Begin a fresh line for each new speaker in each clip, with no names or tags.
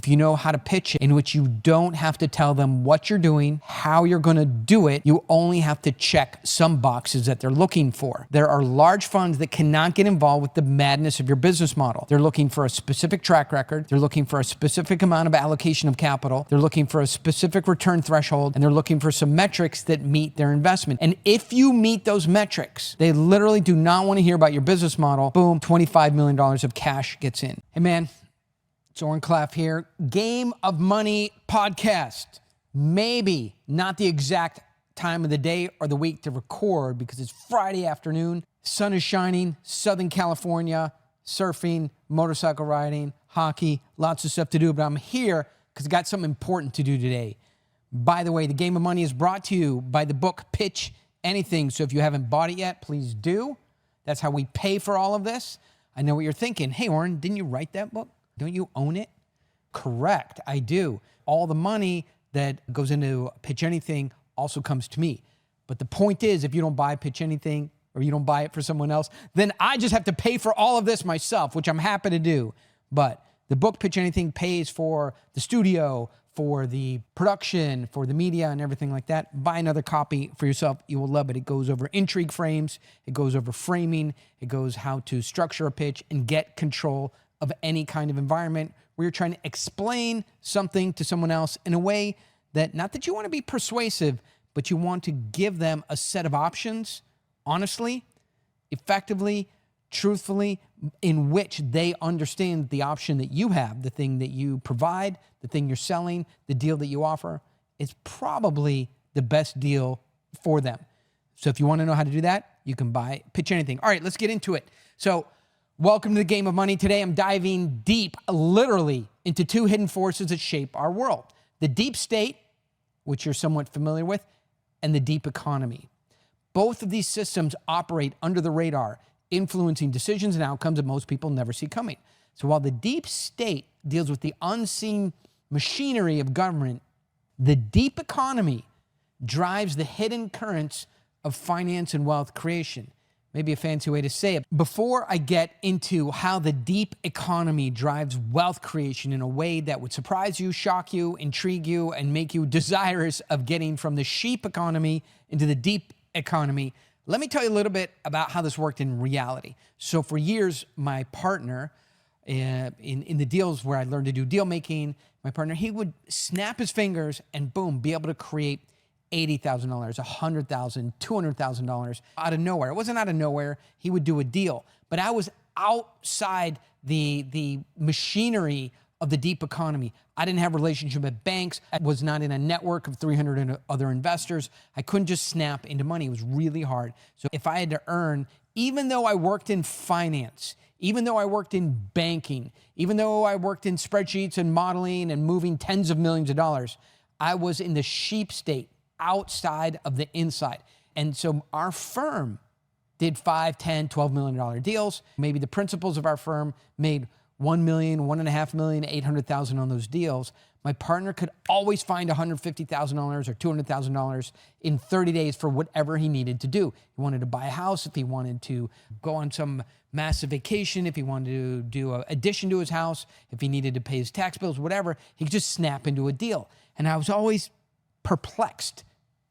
if you know how to pitch it, in which you don't have to tell them what you're doing, how you're going to do it. You only have to check some boxes that they're looking for. There are large funds that cannot get involved with the madness of your business model. They're looking for a specific track record. They're looking for a specific amount of allocation of capital. They're looking for a specific return threshold, and they're looking for some metrics that meet their investment. And if you meet those metrics, they literally do not want to hear about your business model. Boom, $25 million of cash gets in. Hey man, it's Oren here. Game of Money podcast. Maybe not the exact time of the day or the week to record because it's Friday afternoon. Sun is shining, Southern California, surfing, motorcycle riding, hockey, lots of stuff to do. But I'm here because I got something important to do today. By the way, the Game of Money is brought to you by the book Pitch Anything. So if you haven't bought it yet, please do. That's how we pay for all of this. I know what you're thinking. Hey, Oren, didn't you write that book? Don't you own it? Correct, I do. All the money that goes into Pitch Anything also comes to me. But the point is, if you don't buy Pitch Anything or you don't buy it for someone else, then I just have to pay for all of this myself, which I'm happy to do. But the book Pitch Anything pays for the studio, for the production, for the media and everything like that. Buy another copy for yourself. You will love it. It goes over intrigue frames. It goes over framing. It goes how to structure a pitch and get control of any kind of environment where you're trying to explain something to someone else in a way that, not that you want to be persuasive, but you want to give them a set of options, honestly, effectively, truthfully, in which they understand the option that you have, the thing that you provide, the thing you're selling, the deal that you offer is probably the best deal for them. So if you want to know how to do that, you can buy Pitch Anything. All right, let's get into it. So welcome to the Game of Money. Today I'm diving deep, literally, into two hidden forces that shape our world. The deep state, which you're somewhat familiar with, and the deep economy. Both of these systems operate under the radar, influencing decisions and outcomes that most people never see coming. So while the deep state deals with the unseen machinery of government, the deep economy drives the hidden currents of finance and wealth creation. Maybe a fancy way to say it. Before I get into how the deep economy drives wealth creation in a way that would surprise you, shock you, intrigue you, and make you desirous of getting from the sheep economy into the deep economy, let me tell you a little bit about how this worked in reality. So for years, my partner, in the deals where I learned to do deal making, my partner, he would snap his fingers and boom, be able to create $80,000, $100,000, $200,000 out of nowhere. It wasn't out of nowhere. He would do a deal. But I was outside the machinery of the deep economy. I didn't have a relationship with banks. I was not in a network of 300 other investors. I couldn't just snap into money. It was really hard. So if I had to earn, even though I worked in finance, even though I worked in banking, even though I worked in spreadsheets and modeling and moving tens of millions of dollars, I was in the sheep state, outside of the inside. And so our firm did $5, $10, $12 million deals. Maybe the principals of our firm made $1 million, $1.5 million, $800,000 on those deals. My partner could always find $150,000 or $200,000 in 30 days for whatever he needed to do. He wanted to buy a house, if he wanted to go on some massive vacation, if he wanted to do an addition to his house, if he needed to pay his tax bills, whatever, he could just snap into a deal. And I was always perplexed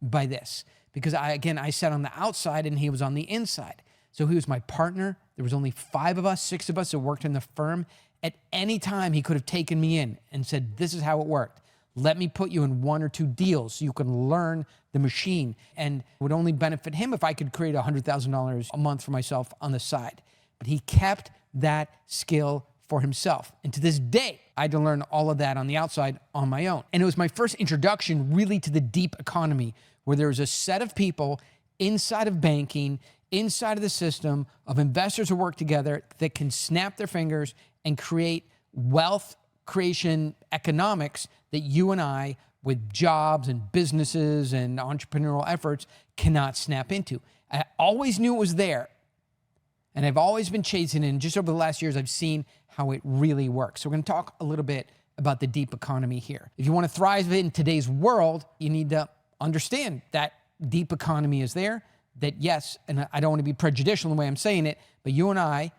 by this because I sat on the outside and he was on the inside. So he was my partner. There was only 5 of us, 6 of us that worked in the firm. At any time, he could have taken me in and said, this is how it worked. Let me put you in 1 or 2 deals so you can learn the machine. And it would only benefit him if I could create $100,000 a month for myself on the side. But he kept that skill for himself. And to this day, I had to learn all of that on the outside on my own. And it was my first introduction really to the deep economy, where there was a set of people inside of banking, inside of the system of investors who work together that can snap their fingers and create wealth creation economics that you and I, with jobs and businesses and entrepreneurial efforts, cannot snap into. I always knew it was there. And I've always been chasing it. And just over the last years, I've seen how it really works. So we're going to talk a little bit about the deep economy here. If you want to thrive in today's world, you need to understand that deep economy is there. That yes, and I don't want to be prejudicial in the way I'm saying it, but you and I,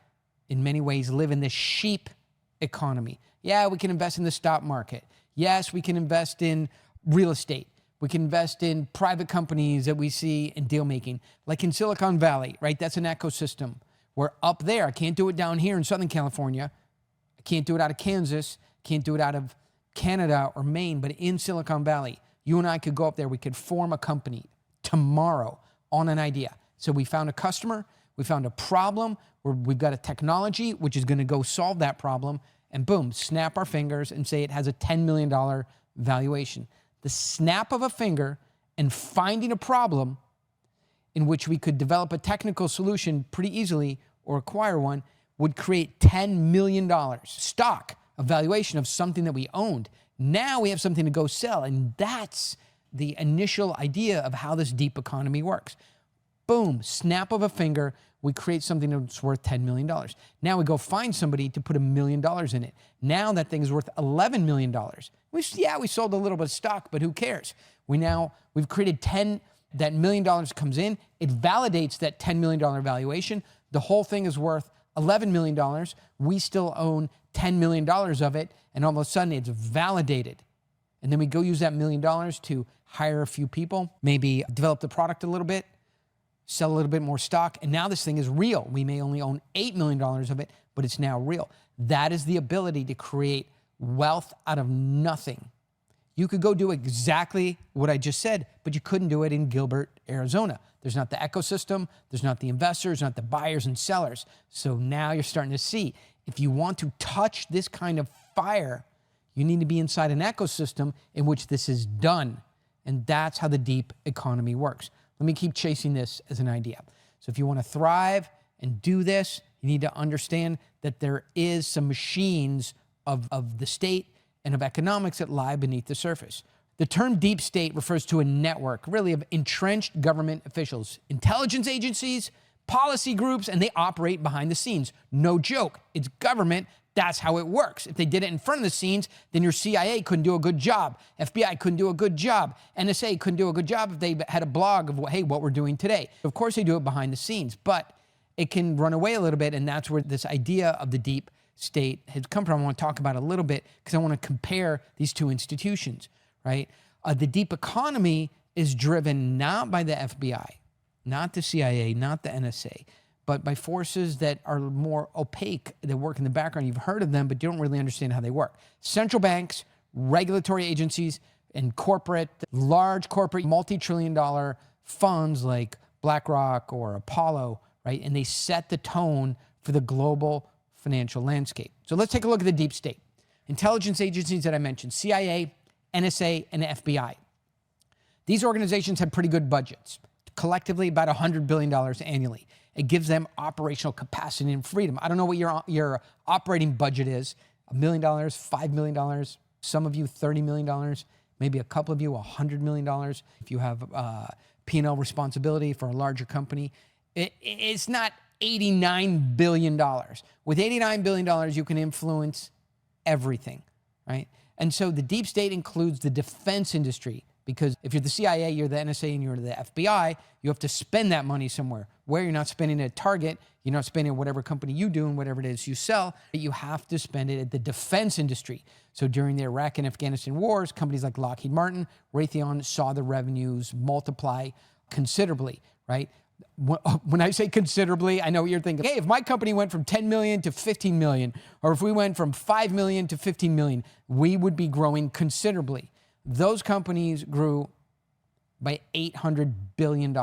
in many ways, live in this sheep economy. Yeah, we can invest in the stock market. Yes, we can invest in real estate. We can invest in private companies that we see in deal making, like in Silicon Valley, right? That's an ecosystem. We're up there. I can't do it down here in Southern California. I can't do it out of Kansas. Can't do it out of Canada or Maine, but in Silicon Valley, you and I could go up there. We could form a company tomorrow on an idea. So we found a customer, we found a problem, we've got a technology which is going to go solve that problem, and boom, snap our fingers and say it has a $10 million valuation. The snap of a finger and finding a problem in which we could develop a technical solution pretty easily or acquire one would create $10 million stock, a valuation of something that we owned. Now we have something to go sell, and that's the initial idea of how this deep economy works. Boom, snap of a finger, we create something that's worth $10 million. Now we go find somebody to put $1 million in it. Now that thing is worth $11 million. We sold a little bit of stock, but who cares? We've created that $1 million comes in, it validates that $10 million valuation. The whole thing is worth $11 million. We still own $10 million of it, and all of a sudden it's validated. And then we go use that $1 million to hire a few people, maybe develop the product a little bit, sell a little bit more stock, and now this thing is real. We may only own $8 million of it, but it's now real. That is the ability to create wealth out of nothing. You could go do exactly what I just said, but you couldn't do it in Gilbert, Arizona. There's not the ecosystem, there's not the investors, not the buyers and sellers. So now you're starting to see, if you want to touch this kind of fire, you need to be inside an ecosystem in which this is done. And that's how the deep economy works. Let me keep chasing this as an idea. So if you want to thrive and do this, you need to understand that there is some machines of the state and of economics that lie beneath the surface. The term deep state refers to a network, really, of entrenched government officials, intelligence agencies, policy groups, and they operate behind the scenes. No joke. It's government. That's how it works. If they did it in front of the scenes, then your CIA couldn't do a good job. FBI couldn't do a good job. NSA couldn't do a good job if they had a blog of, hey, what we're doing today. Of course, they do it behind the scenes, but it can run away a little bit, and that's where this idea of the deep state has come from. I want to talk about it a little bit because I want to compare these two institutions, right? The deep economy is driven not by the FBI, not the CIA, not the NSA, but by forces that are more opaque, that work in the background. You've heard of them, but you don't really understand how they work. Central banks, regulatory agencies, and large corporate, multi-trillion-dollar funds like BlackRock or Apollo, right? And they set the tone for the global financial landscape. So let's take a look at the deep state. Intelligence agencies that I mentioned, CIA, NSA, and FBI. These organizations have pretty good budgets, collectively about $100 billion annually. It gives them operational capacity and freedom. I don't know what your operating budget is, $1 million, $5 million, some of you $30 million, maybe a couple of you $100 million. If you have P&L responsibility for a larger company, it's not $89 billion. With $89 billion, you can influence everything, right? And so the deep state includes the defense industry, because if you're the CIA, you're the NSA, and you're the FBI, you have to spend that money somewhere. Where you're not spending it at Target, you're not spending it at whatever company you do and whatever it is you sell, you have to spend it at the defense industry. So during the Iraq and Afghanistan wars, companies like Lockheed Martin, Raytheon saw the revenues multiply considerably, right? When I say considerably, I know what you're thinking. Hey, if my company went from 10 million to 15 million, or if we went from 5 million to 15 million, we would be growing considerably. Those companies grew by $800 billion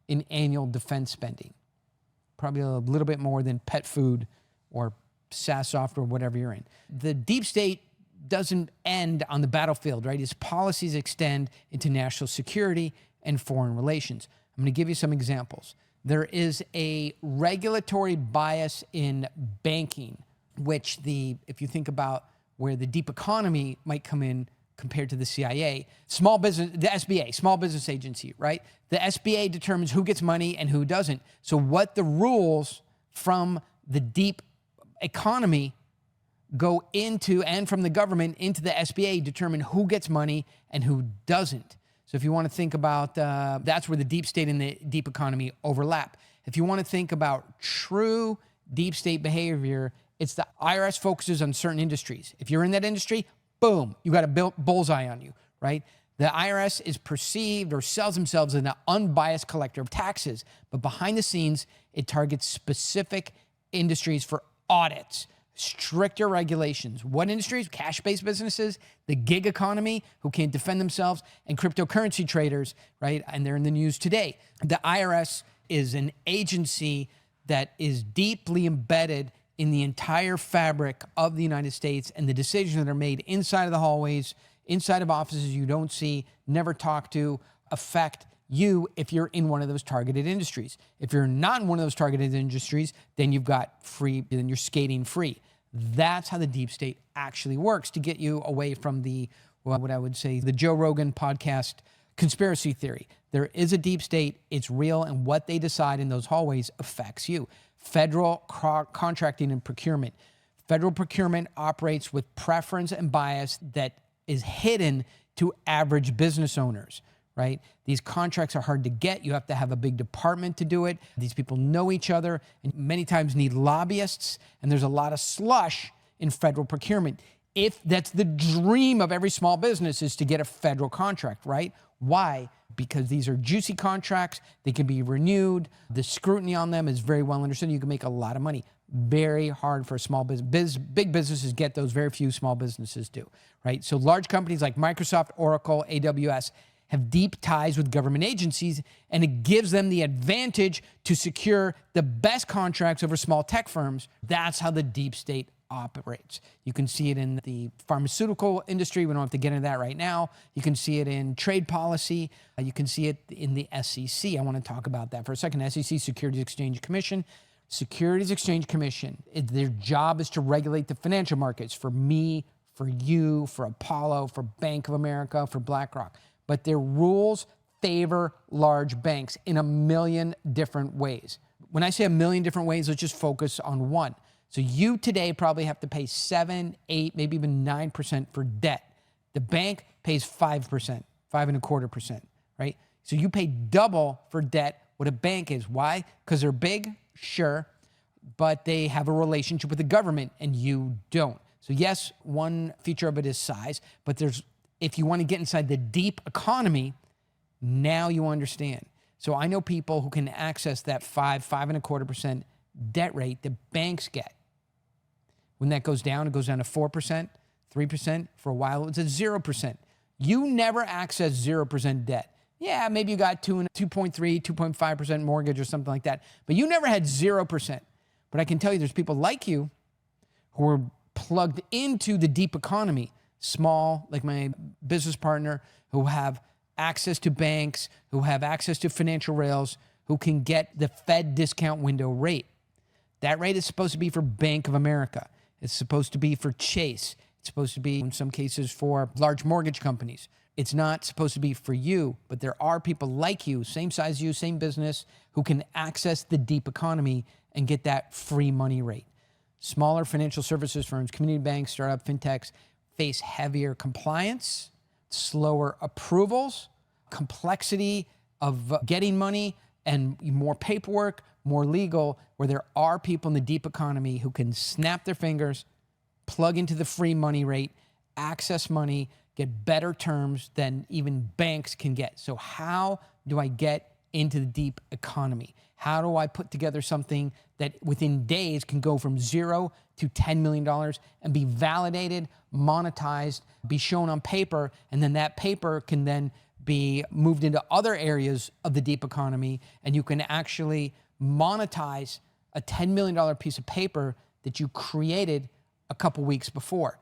in annual defense spending. Probably a little bit more than pet food or SaaS software, whatever you're in. The deep state doesn't end on the battlefield, right? Its policies extend into national security and foreign relations. I'm going to give you some examples. There is a regulatory bias in banking, which if you think about where the deep economy might come in compared to the CIA, small business, the SBA, Small Business Agency, right? The SBA determines who gets money and who doesn't. So what the rules from the deep economy go into, and from the government into the SBA, determine who gets money and who doesn't. So if you want to think about, that's where the deep state and the deep economy overlap. If you want to think about true deep state behavior It's the IRS focuses on certain industries. If you're in that industry, boom, you got a bullseye on you, right? The IRS is perceived or sells themselves as an unbiased collector of taxes, but behind the scenes, it targets specific industries for audits, stricter regulations. What industries? Cash-based businesses, the gig economy, who can't defend themselves, and cryptocurrency traders, right? And they're in the news today. The IRS is an agency that is deeply embedded in the entire fabric of the United States, and the decisions that are made inside of the hallways, inside of offices you don't see, never talk to, affect you if you're in one of those targeted industries. If you're not in one of those targeted industries, then then you're skating free. That's how the deep state actually works to get you away from what I would say, the Joe Rogan podcast conspiracy theory. There is a deep state, it's real, and what they decide in those hallways affects you. Federal contracting and procurement. Federal procurement operates with preference and bias that is hidden to average business owners, right? These contracts are hard to get. You have to have a big department to do it. These people know each other and many times need lobbyists, and there's a lot of slush in federal procurement. If that's the dream of every small business, is to get a federal contract, right? Why? Because these are juicy contracts. They can be renewed. The scrutiny on them is very well understood. You can make a lot of money. Very hard for a small business. Big businesses get those, very few small businesses do, right? So large companies like Microsoft, Oracle, AWS have deep ties with government agencies, and it gives them the advantage to secure the best contracts over small tech firms. That's how the deep state operates. You can see it in the pharmaceutical industry. We don't have to get into that right now. You can see it in trade policy. You can see it in the SEC. I want to talk about that for a second. SEC, Securities Exchange Commission. Securities Exchange Commission, their job is to regulate the financial markets for me, for you, for Apollo, for Bank of America, for BlackRock. But their rules favor large banks in a million different ways. When I say a million different ways, let's just focus on one. So you today probably have to pay 7, 8, maybe even 9% for debt. The bank pays 5%, 5.25%, right? So you pay double for debt what a bank is. Why? Because they're big, sure, but they have a relationship with the government and you don't. So yes, one feature of it is size, but if you want to get inside the deep economy, now you understand. So I know people who can access that 5.25% debt rate that banks get. When that goes down, it goes down to 4%, 3%. For a while, it was at 0%. You never access 0% debt. Yeah, maybe you got 2.3, 2.5% mortgage or something like that, but you never had 0%. But I can tell you there's people like you who are plugged into the deep economy, small, like my business partner, who have access to banks, who have access to financial rails, who can get the Fed discount window rate. That rate is supposed to be for Bank of America. It's supposed to be for Chase. It's supposed to be, in some cases, for large mortgage companies. It's not supposed to be for you, but there are people like you, same size as you, same business, who can access the deep economy and get that free money rate. Smaller financial services firms, community banks, startup, fintechs face heavier compliance, slower approvals, complexity of getting money, and more paperwork, more legal, where there are people in the deep economy who can snap their fingers, plug into the free money rate, access money, get better terms than even banks can get. So how do I get into the deep economy? How do I put together something that within days can go from $0 to $10 million and be validated, monetized, be shown on paper, and then that paper can then be moved into other areas of the deep economy, and you can actually monetize a $10 million piece of paper that you created a couple weeks before.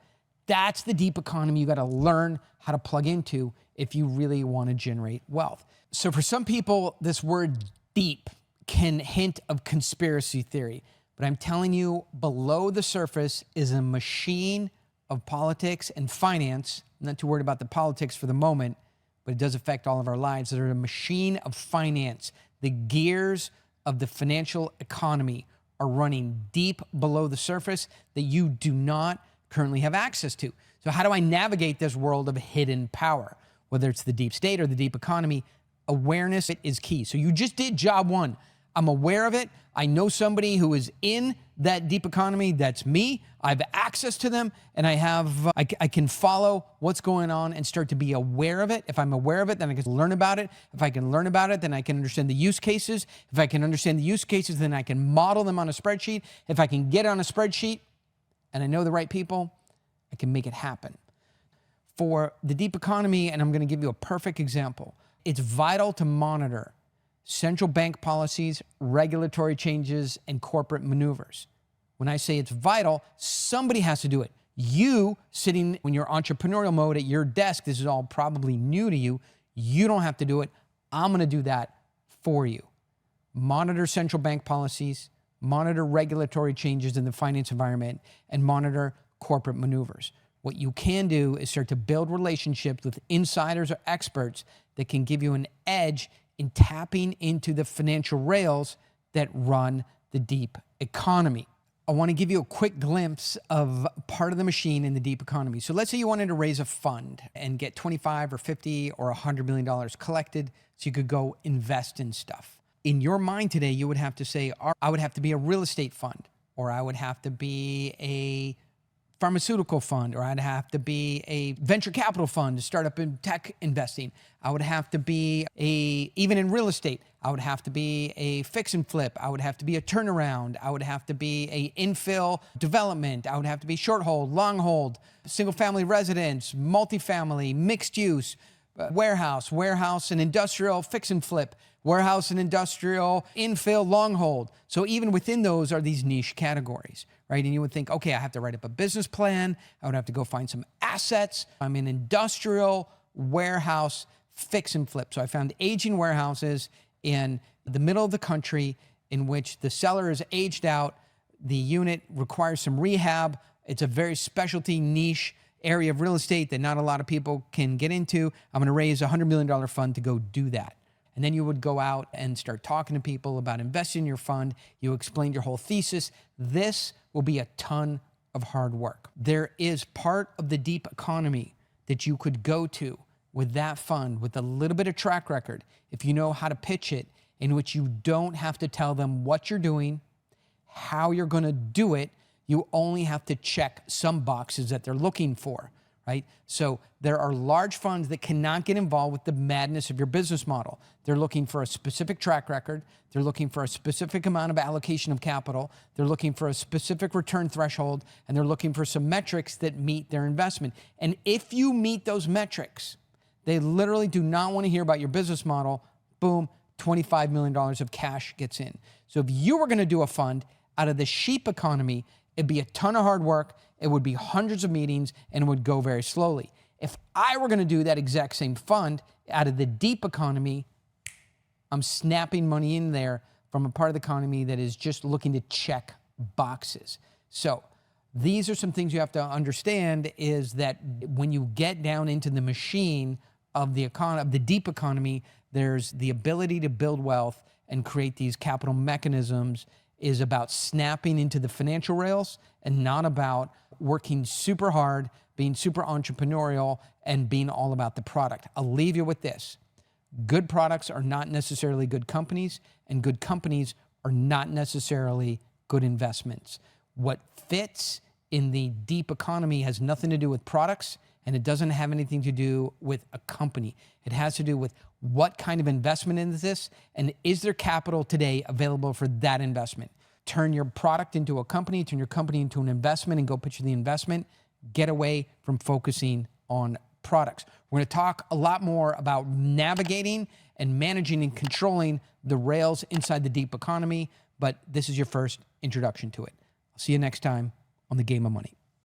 That's the deep economy you got to learn how to plug into if you really want to generate wealth. So for some people, this word deep can hint of conspiracy theory, but I'm telling you, below the surface is a machine of politics and finance. I'm not too worried about the politics for the moment, but it does affect all of our lives. There's a machine of finance. The gears of the financial economy are running deep below the surface that you do not currently have access to. So how do I navigate this world of hidden power? Whether it's the deep state or the deep economy, awareness is key. So you just did job one. I'm aware of it. I know somebody who is in that deep economy. That's me. I have access to them, and I can follow what's going on and start to be aware of it. If I'm aware of it, then I can learn about it. If I can learn about it, then I can understand the use cases. If I can understand the use cases, then I can model them on a spreadsheet. If I can get it on a spreadsheet and I know the right people, I can make it happen. For the deep economy, and I'm going to give you a perfect example, it's vital to monitor central bank policies, regulatory changes, and corporate maneuvers. When I say it's vital, somebody has to do it. You, sitting when you're entrepreneurial mode at your desk, this is all probably new to you. You don't have to do it. I'm going to do that for you. Monitor central bank policies, monitor regulatory changes in the finance environment, and monitor corporate maneuvers. What you can do is start to build relationships with insiders or experts that can give you an edge in tapping into the financial rails that run the deep economy. I want to give you a quick glimpse of part of the machine in the deep economy. So let's say you wanted to raise a fund and get 25 or 50 or $100 million collected so you could go invest in stuff. In your mind today, you would have to say, I would have to be a real estate fund, or I would have to be a pharmaceutical fund, or I'd have to be a venture capital fund to start up in tech investing. I would have to be even in real estate, I would have to be a fix and flip. I would have to be a turnaround. I would have to be a infill development. I would have to be short hold, long hold, single family residence, multifamily, mixed use, warehouse and industrial fix and flip, warehouse and industrial infill long hold. So even within those are these niche categories, right? And you would think, okay, I have to write up a business plan. I would have to go find some assets. I'm in industrial warehouse fix and flip. So I found aging warehouses in the middle of the country in which the seller is aged out. The unit requires some rehab. It's a very specialty niche area of real estate that not a lot of people can get into. I'm going to raise a $100 million fund to go do that. And then you would go out and start talking to people about investing in your fund. You explained your whole thesis. This will be a ton of hard work. There is part of the deep economy that you could go to with that fund with a little bit of track record, if you know how to pitch it, in which you don't have to tell them what you're doing, how you're going to do it. You only have to check some boxes that they're looking for, right? So there are large funds that cannot get involved with the madness of your business model. They're looking for a specific track record. They're looking for a specific amount of allocation of capital. They're looking for a specific return threshold, and they're looking for some metrics that meet their investment. And if you meet those metrics, they literally do not want to hear about your business model. Boom, $25 million of cash gets in. So if you were going to do a fund out of the sheep economy, it'd be a ton of hard work. It would be hundreds of meetings, and it would go very slowly. If I were going to do that exact same fund out of the deep economy, I'm snapping money in there from a part of the economy that is just looking to check boxes. So these are some things you have to understand, is that when you get down into the machine of the deep economy, there's the ability to build wealth and create these capital mechanisms is about snapping into the financial rails and not about working super hard, being super entrepreneurial, and being all about the product. I'll leave you with this. Good products are not necessarily good companies, and good companies are not necessarily good investments. What fits in the deep economy has nothing to do with products, and it doesn't have anything to do with a company. It has to do with what kind of investment is this, and is there capital today available for that investment? Turn your product into a company, turn your company into an investment, and go picture the investment. Get away from focusing on products. We're going to talk a lot more about navigating and managing and controlling the rails inside the deep economy, but this is your first introduction to it. I'll see you next time on The Game of Money.